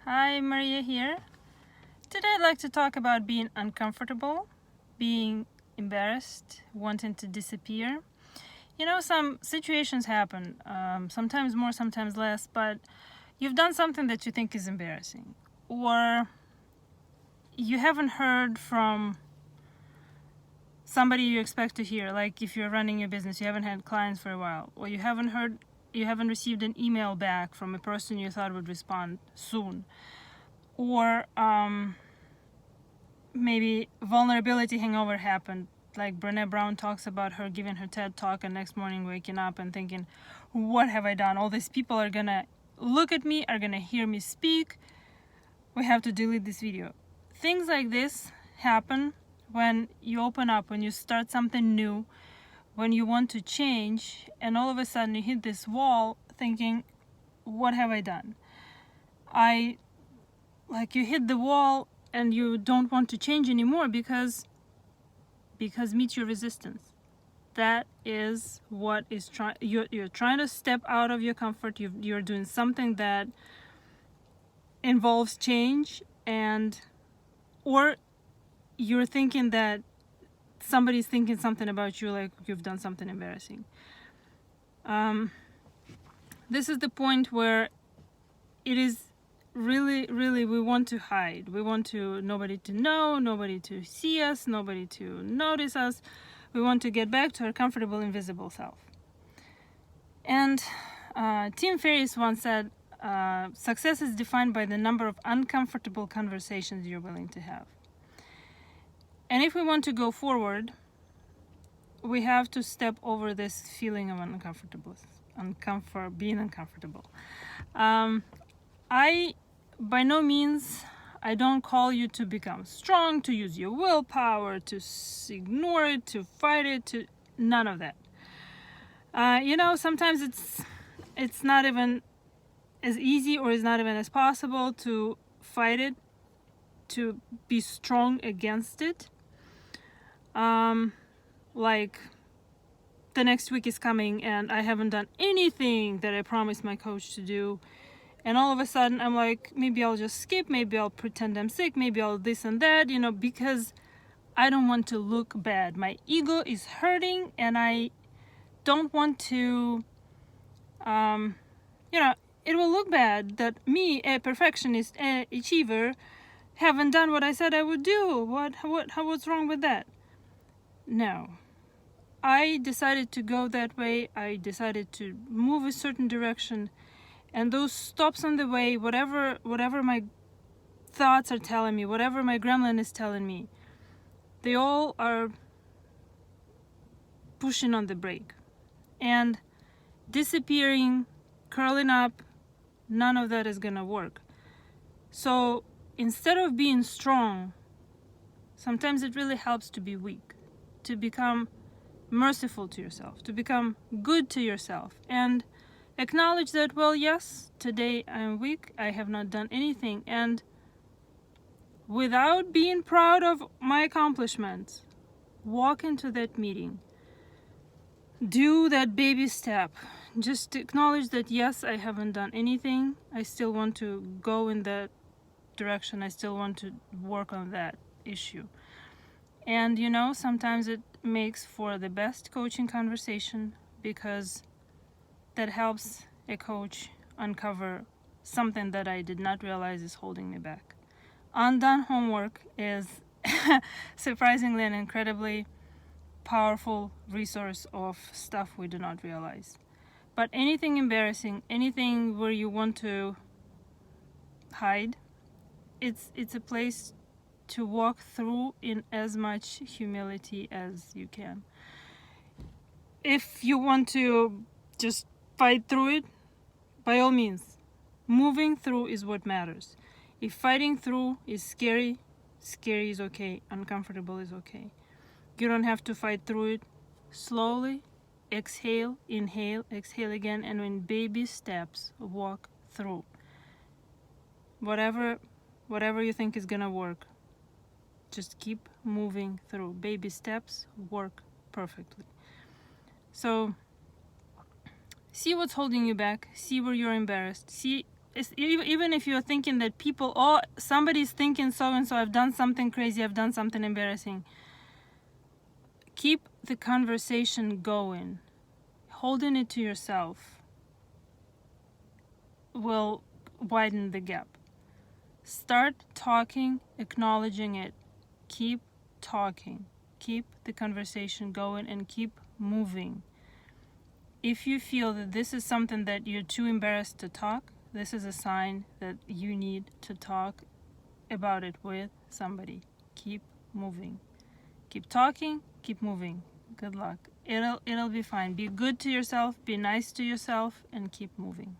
Hi, Maria here. Today I'd like to talk about being uncomfortable, being embarrassed, wanting to disappear. Some situations happen, sometimes more, sometimes less, but you've done something that you think is embarrassing, or you haven't heard from somebody you expect to hear, like if you're running your business, you haven't had clients for a while, or you haven't received an email back from a person you thought would respond soon, or maybe vulnerability hangover happened. Like Brené Brown talks about her giving her TED talk and next morning waking up and thinking, what have I done? All these people are gonna look at me, are gonna hear me speak. We have to delete this video. Things like this happen when you open up, when you start something new, when you want to change, and all of a sudden you hit this wall thinking, what have I done? You hit the wall and you don't want to change anymore because meet your resistance. That is what is you're trying to step out of your comfort. You're doing something that involves change, or you're thinking that somebody's thinking something about you, like you've done something embarrassing. This is the point where it is really, we want to hide. We want nobody to know, nobody to see us, nobody to notice us. We want to get back to our comfortable, invisible self. And Tim Ferriss once said, success is defined by the number of uncomfortable conversations you're willing to have. And if we want to go forward, we have to step over this feeling of being uncomfortable. By no means, I don't call you to become strong, to use your willpower, to ignore it, to fight it, to none of that. Sometimes it's not even as easy, or it's not even as possible to fight it, to be strong against it. Like the next week is coming and I haven't done anything that I promised my coach to do. And all of a sudden I'm like, maybe I'll just skip, maybe I'll pretend I'm sick, maybe I'll this and that, because I don't want to look bad. My ego is hurting and I don't want to, it will look bad that me, a perfectionist, a achiever, haven't done what I said I would do. What's wrong with that? No. I decided to go that way. I decided to move a certain direction. And those stops on the way, whatever my thoughts are telling me, whatever my gremlin is telling me, they all are pushing on the brake. And disappearing, curling up, none of that is gonna work. So instead of being strong, sometimes it really helps to be weak, to become merciful to yourself, to become good to yourself, and acknowledge that, well, yes, today I'm weak, I have not done anything, and without being proud of my accomplishments, walk into that meeting. Do that baby step. Just acknowledge that, yes, I haven't done anything. I still want to go in that direction. I still want to work on that issue. And sometimes it makes for the best coaching conversation, because that helps a coach uncover something that I did not realize is holding me back. Undone homework is surprisingly an incredibly powerful resource of stuff we do not realize. But anything embarrassing, anything where you want to hide, it's a place to walk through in as much humility as you can. If you want to just fight through it, by all means, moving through is what matters. If fighting through is scary, scary is okay, uncomfortable is okay. You don't have to fight through it. Slowly, exhale, inhale, exhale again, and in baby steps, walk through. Whatever you think is gonna work, just keep moving through. Baby steps work perfectly. So see what's holding you back, see where you're embarrassed, see even if you're thinking that people, oh, somebody's thinking so and so, I've done something crazy, I've done something embarrassing, keep the conversation going. Holding it to yourself will widen the gap. Start talking, acknowledging it. Keep talking. Keep the conversation going and keep moving. If you feel that this is something that you're too embarrassed to talk, this is a sign that you need to talk about it with somebody. Keep moving. Keep talking, keep moving. Good luck. It'll be fine. Be good to yourself, be nice to yourself, and keep moving.